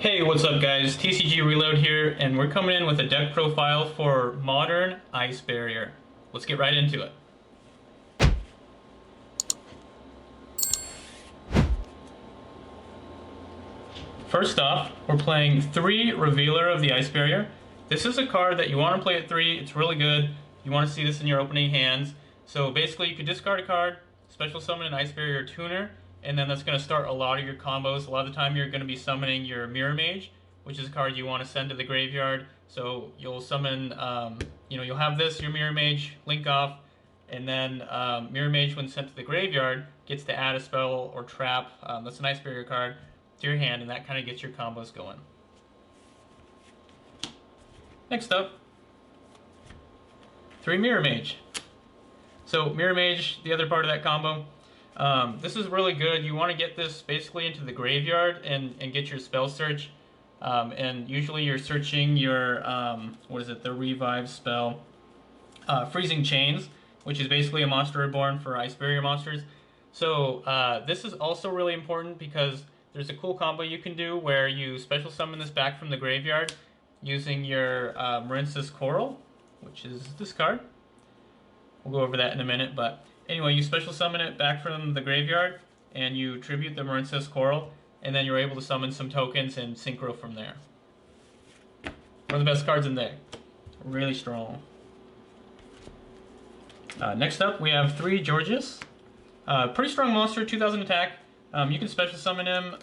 Hey, what's up guys? TCG Reload here, and we're coming in with a deck profile for Modern Ice Barrier. Let's get right into it. First off, we're playing 3 Revealer of the Ice Barrier. This is a card that you want to play at 3. It's really good. You want to see this in your opening hands. So basically, you could discard a card, special summon an Ice Barrier Tuner, and then that's going to start a lot of your combos. A lot of the time, you're going to be summoning your Mirror Mage, which is a card you want to send to the graveyard. So you'll summon, you'll have this, your Mirror Mage, link off, and then Mirror Mage, when sent to the graveyard, gets to add a spell or trap. That's an Ice Barrier card to your hand, and that kind of gets your combos going. Next up, 3 Mirror Mage. So Mirror Mage, the other part of that combo, this is really good. You want to get this basically into the graveyard and get your spell search. And usually you're searching your, the revive spell, Freezing Chains, which is basically a monster reborn for Ice Barrier monsters. So this is also really important because there's a cool combo you can do where you special summon this back from the graveyard using your Marincess Coral, which is this card. We'll go over that in a minute, but anyway, you special summon it back from the graveyard and you tribute the Marincess Coral, and then you're able to summon some tokens and synchro from there. One of the best cards in there. Really strong. Next up, we have 3 Georgius. Pretty strong monster, 2000 attack. You can special summon him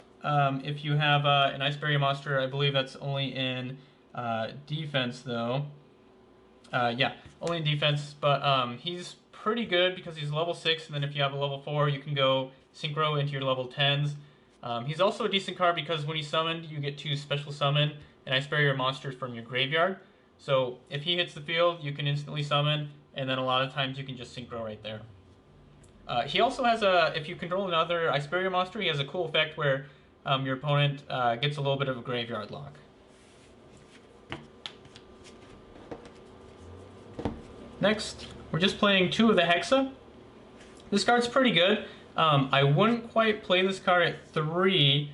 if you have an Ice Barrier monster. I believe that's only in defense, though. Yeah, only in defense, but he's pretty good because he's level 6, and then if you have a level 4, you can go synchro into your level 10s. He's also a decent card because when he's summoned, you get to special summon an Ice Barrier monster from your graveyard. So if he hits the field, you can instantly summon, and then a lot of times you can just synchro right there. He also has if you control another Ice Barrier monster, he has a cool effect where your opponent gets a little bit of a graveyard lock. Next, we're just playing 2 of the Hexa. This card's pretty good. I wouldn't quite play this card at 3.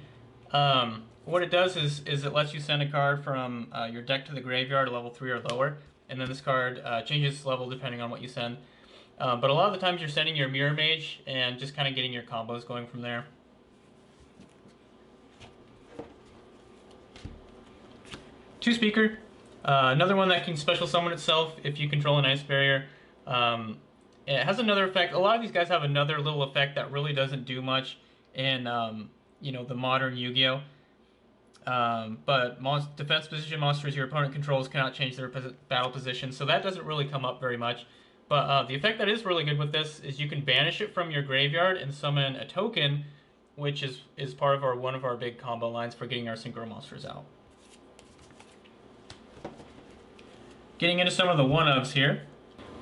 What it does is it lets you send a card from your deck to the graveyard, level 3 or lower, and then this card changes its level depending on what you send. But a lot of the times you're sending your Mirror Mage and just kind of getting your combos going from there. Two Speaker, another one that can special summon itself if you control an Ice Barrier. It has another effect. A lot of these guys have another little effect that really doesn't do much in the modern Yu-Gi-Oh. But defense position monsters your opponent controls cannot change their battle position, so that doesn't really come up very much. But the effect that is really good with this is you can banish it from your graveyard and summon a token, which is part of one of our big combo lines for getting our synchro monsters out. Getting into some of the one-ofs here,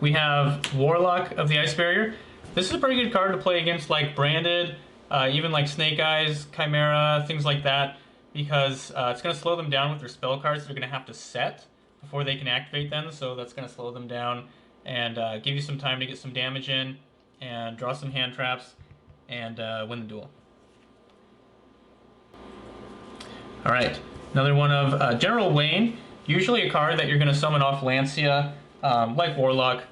we have Warlock of the Ice Barrier. This is a pretty good card to play against like Branded, even like Snake Eyes, Chimera, things like that, because it's going to slow them down with their spell cards they're going to have to set before they can activate them, so that's going to slow them down and give you some time to get some damage in and draw some hand traps and win the duel. Alright, another one of General Wayne. Usually a card that you're going to summon off Lancia, like Warlock.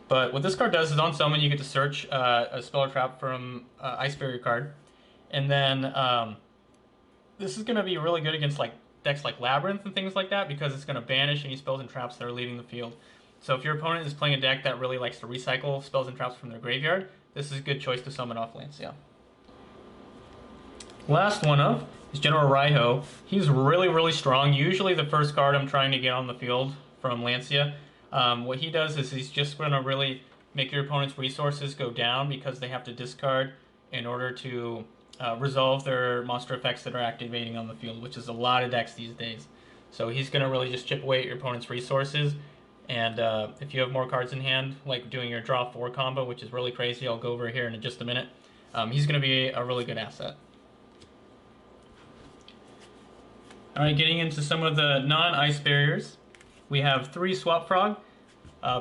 But what this card does is on summon you get to search a spell or trap from Ice Barrier card. And then this is going to be really good against like decks like Labyrinth and things like that because it's going to banish any spells and traps that are leaving the field. So if your opponent is playing a deck that really likes to recycle spells and traps from their graveyard, this is a good choice to summon off Lancia. Last one of is General Raiho. He's really, really strong. Usually the first card I'm trying to get on the field from Lancia. What he does is he's just going to really make your opponent's resources go down because they have to discard in order to resolve their monster effects that are activating on the field, which is a lot of decks these days. So he's going to really just chip away at your opponent's resources. And if you have more cards in hand, like doing your draw 4 combo, which is really crazy, I'll go over here in just a minute, he's going to be a really good asset. Alright, getting into some of the non-Ice Barriers, we have 3 Swap Frog.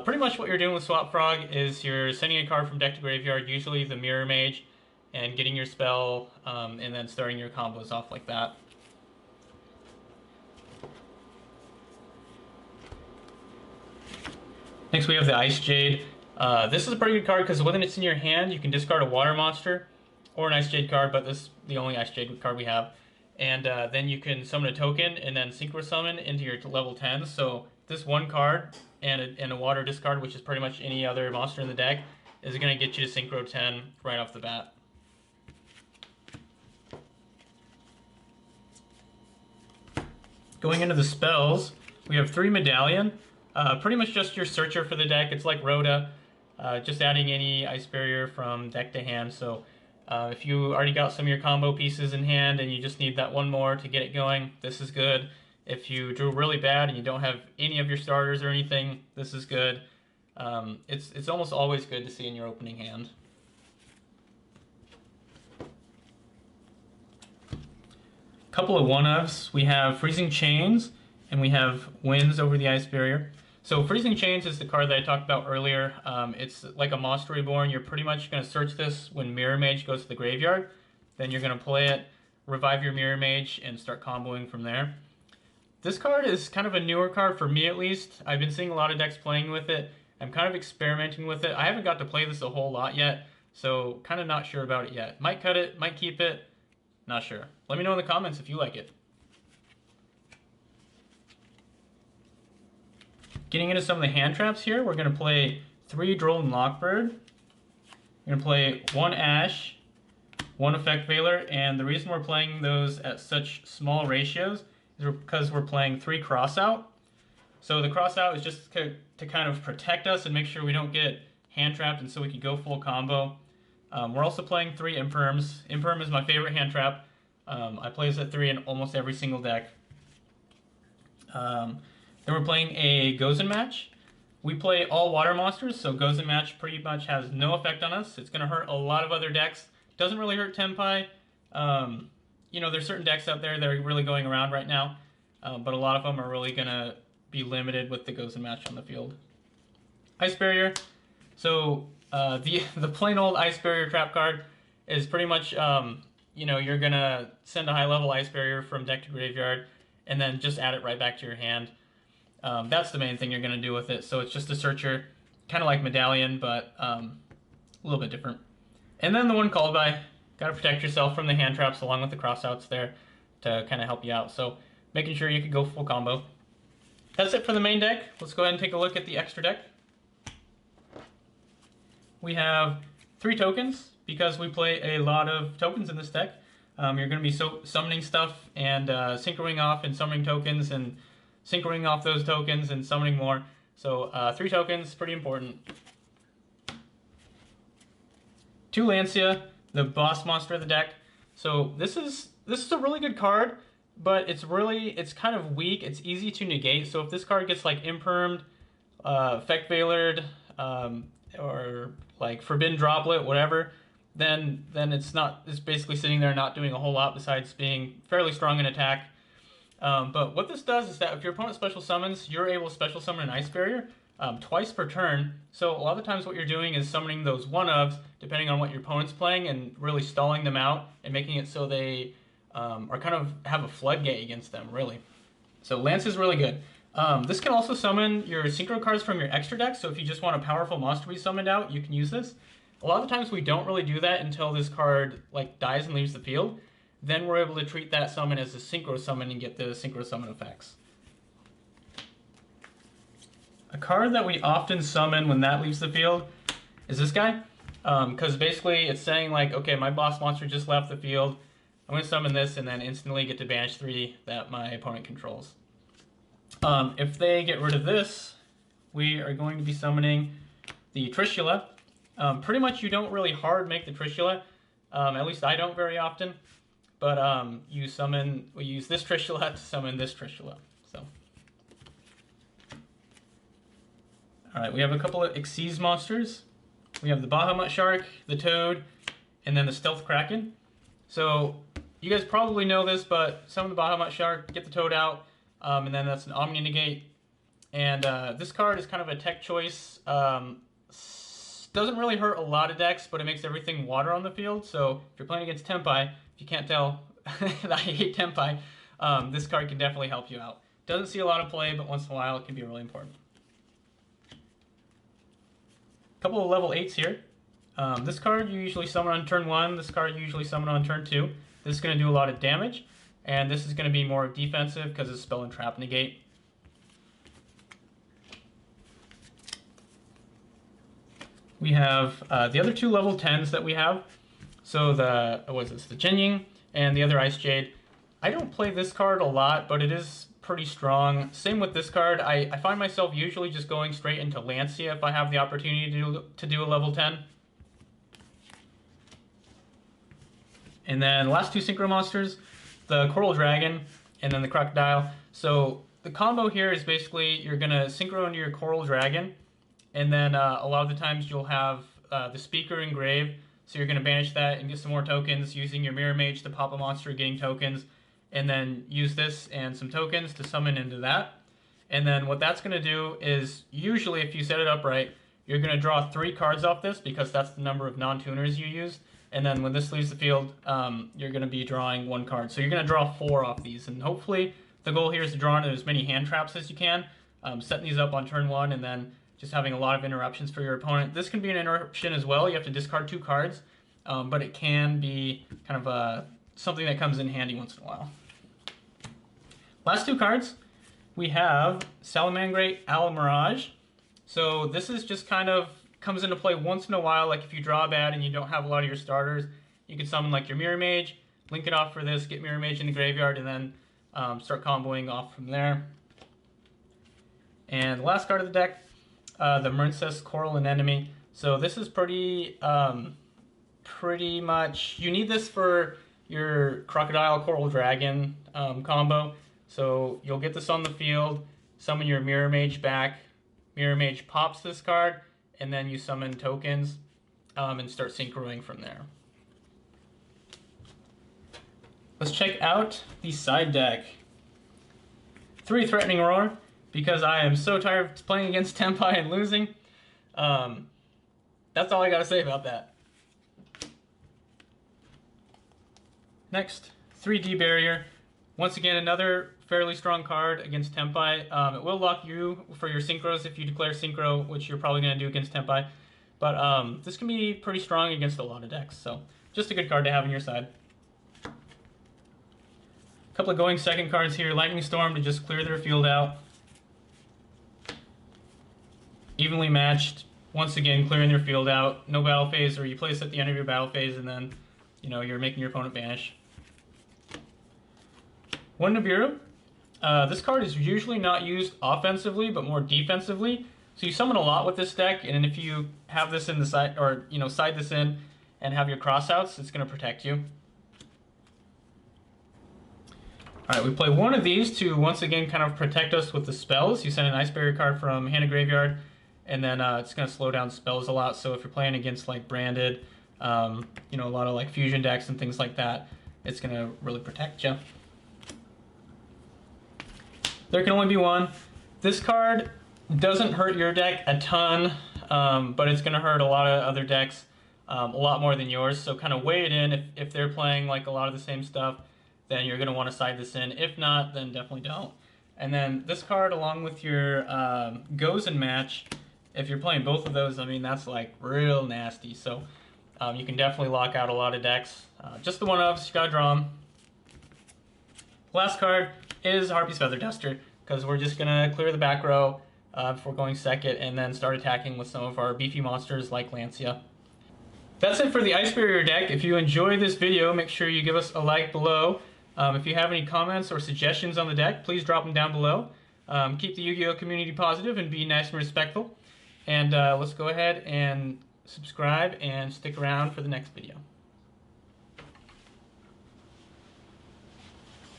Pretty much what you're doing with Swap Frog is you're sending a card from deck to graveyard, usually the Mirror Mage, and getting your spell, and then starting your combos off like that. Next we have the Ice Jade. This is a pretty good card because when it's in your hand, you can discard a water monster or an Ice Jade card, but this is the only Ice Jade card we have. And then you can summon a token and then synchro summon into your level 10. So this one card and a water discard, which is pretty much any other monster in the deck, is going to get you to synchro 10 right off the bat. Going into the spells, we have 3 Medallion. Pretty much just your searcher for the deck. It's like Rhoda, just adding any Ice Barrier from deck to hand. So if you already got some of your combo pieces in hand and you just need that one more to get it going, this is good. If you drew really bad and you don't have any of your starters or anything, this is good. It's almost always good to see in your opening hand. Couple of one-ofs. We have Freezing Chains and we have Winds over the Ice Barrier. So Freezing Chains is the card that I talked about earlier. It's like a Monster Reborn. You're pretty much going to search this when Mirror Mage goes to the graveyard. Then you're going to play it, revive your Mirror Mage, and start comboing from there. This card is kind of a newer card for me at least. I've been seeing a lot of decks playing with it. I'm kind of experimenting with it. I haven't got to play this a whole lot yet, so kind of not sure about it yet. Might cut it, might keep it. Not sure. Let me know in the comments if you like it. Getting into some of the hand traps here, we're going to play 3 Drollen Lockbird. We're going to play 1 Ash, 1 Effect Veiler, and the reason we're playing those at such small ratios is because we're playing 3 Crossout. So the Crossout is just to kind of protect us and make sure we don't get hand trapped, and so we can go full combo. We're also playing 3 Imperms. Imperm is my favorite hand trap. I play this at 3 in almost every single deck. Then we're playing a Gozen Match. We play all water monsters, so Gozen Match pretty much has no effect on us. It's going to hurt a lot of other decks. Doesn't really hurt Tenpai. You know, there's certain decks out there that are really going around right now, but a lot of them are really going to be limited with the Gozen Match on the field. Ice Barrier. So the plain old Ice Barrier trap card is pretty much, you know, you're going to send a high-level Ice Barrier from deck to graveyard and then just add it right back to your hand. That's the main thing you're going to do with it. So it's just a searcher, kind of like Medallion, but a little bit different. And then the one called by, got to protect yourself from the hand traps along with the crossouts there to kind of help you out. So making sure you can go full combo. That's it for the main deck. Let's go ahead and take a look at the extra deck. We have 3 tokens because we play a lot of tokens in this deck. You're going to be summoning stuff and synchroing off and summoning tokens and synchroing off those tokens and summoning more. So 3 tokens, pretty important. 2 Lancia, the boss monster of the deck. So this is a really good card, but it's kind of weak. It's easy to negate. So if this card gets like Impermed, Effect Veilered, or like Forbidden Droplet, whatever, then it's basically sitting there not doing a whole lot besides being fairly strong in attack. But what this does is that if your opponent special summons, you're able to special summon an Ice Barrier twice per turn. So a lot of the times what you're doing is summoning those one-ofs, depending on what your opponent's playing, and really stalling them out and making it so they are kind of have a floodgate against them, really. So Lance is really good. This can also summon your synchro cards from your extra deck, so if you just want a powerful monster to be summoned out, you can use this. A lot of the times we don't really do that until this card like dies and leaves the field. Then we're able to treat that summon as a synchro summon and get the synchro summon effects. A card that we often summon when that leaves the field is this guy. Because basically it's saying like, okay, my boss monster just left the field. I'm going to summon this and then instantly get to banish 3 that my opponent controls. If they get rid of this, we are going to be summoning the Trishula. Pretty much you don't really hard make the Trishula. At least I don't very often. But we use this Trishula to summon this Trishula. So, all right, we have a couple of Xyz monsters. We have the Bahamut Shark, the Toad, and then the Stealth Kraken. So you guys probably know this, but summon the Bahamut Shark, get the Toad out, and then that's an Omni Negate. And this card is kind of a tech choice. Doesn't really hurt a lot of decks, but it makes everything water on the field. So if you're playing against Tenpai, if you can't tell that I hate Tenpai, this card can definitely help you out. Doesn't see a lot of play, but once in a while it can be really important. couple of level 8s here. This card you usually summon on turn 1. This card you usually summon on turn 2. This is going to do a lot of damage. And this is going to be more defensive because it's spell and trap negate. We have the other 2 level 10s that we have. So the Jinying and the other Ice Jade. I don't play this card a lot, but it is pretty strong. Same with this card. I find myself usually just going straight into Lancia if I have the opportunity to do a level 10. And then last 2 Synchro Monsters, the Coral Dragon and then the Crocodile. So the combo here is basically you're going to Synchro into your Coral Dragon, and then a lot of the times you'll have the Speaker Engrave, so you're going to banish that and get some more tokens using your Mirror Mage to pop a monster, getting tokens, and then use this and some tokens to summon into that. And then what that's going to do is, usually if you set it up right, you're going to draw 3 cards off this because that's the number of non-tuners you use. And then when this leaves the field, you're going to be drawing 1 card. So you're going to draw 4 off these. And hopefully the goal here is to draw into as many hand traps as you can, setting these up on turn 1 and then just having a lot of interruptions for your opponent. This can be an interruption as well. You have to discard 2 cards, but it can be kind of something that comes in handy once in a while. Last 2 cards, we have Salamangreat Owl Mirage. So this is just kind of comes into play once in a while. Like if you draw bad and you don't have a lot of your starters, you can summon like your Mirror Mage, link it off for this, get Mirror Mage in the graveyard, and then start comboing off from there. And the last card of the deck, the Marincess Coral Anemone. So this is pretty much, you need this for your Crocodile Coral Dragon combo. So you'll get this on the field, summon your Mirror Mage back, Mirror Mage pops this card, and then you summon tokens and start synchroing from there. Let's check out the side deck. 3 Threatening Roar, because I am so tired of playing against Tenpai and losing. That's all I gotta say about that. Next, 3D Barrier. Once again, another fairly strong card against Tenpai. It will lock you for your synchros if you declare synchro, which you're probably going to do against Tenpai. But this can be pretty strong against a lot of decks, so just a good card to have on your side. A couple of going second cards here. Lightning Storm to just clear their field out. Evenly matched. Once again, clearing their field out. No battle phase, or you place at the end of your battle phase, and then you're making your opponent banish. 1 Nibiru. This card is usually not used offensively, but more defensively. So you summon a lot with this deck, and if you have this in the side, or side this in, and have your crossouts, it's going to protect you. All right, we play 1 of these to once again kind of protect us with the spells. You send an Ice Barrier card from hand to graveyard, and then it's going to slow down spells a lot. So if you're playing against like branded, a lot of like fusion decks and things like that, it's going to really protect you. There can only be 1. This card doesn't hurt your deck a ton, but it's going to hurt a lot of other decks a lot more than yours. So kind of weigh it in. If they're playing like a lot of the same stuff, then you're going to want to side this in. If not, then definitely don't. And then this card, along with your Goes and Match, if you're playing both of those, I mean, that's like real nasty. So you can definitely lock out a lot of decks. Just the 1-ofs, you got to draw them. Last card is Harpy's Feather Duster, because we're just going to clear the back row before going second, and then start attacking with some of our beefy monsters like Lancia. That's it for the Ice Barrier deck. If you enjoyed this video, make sure you give us a like below. If you have any comments or suggestions on the deck, please drop them down below. Keep the Yu-Gi-Oh community positive and be nice and respectful. And let's go ahead and subscribe and stick around for the next video.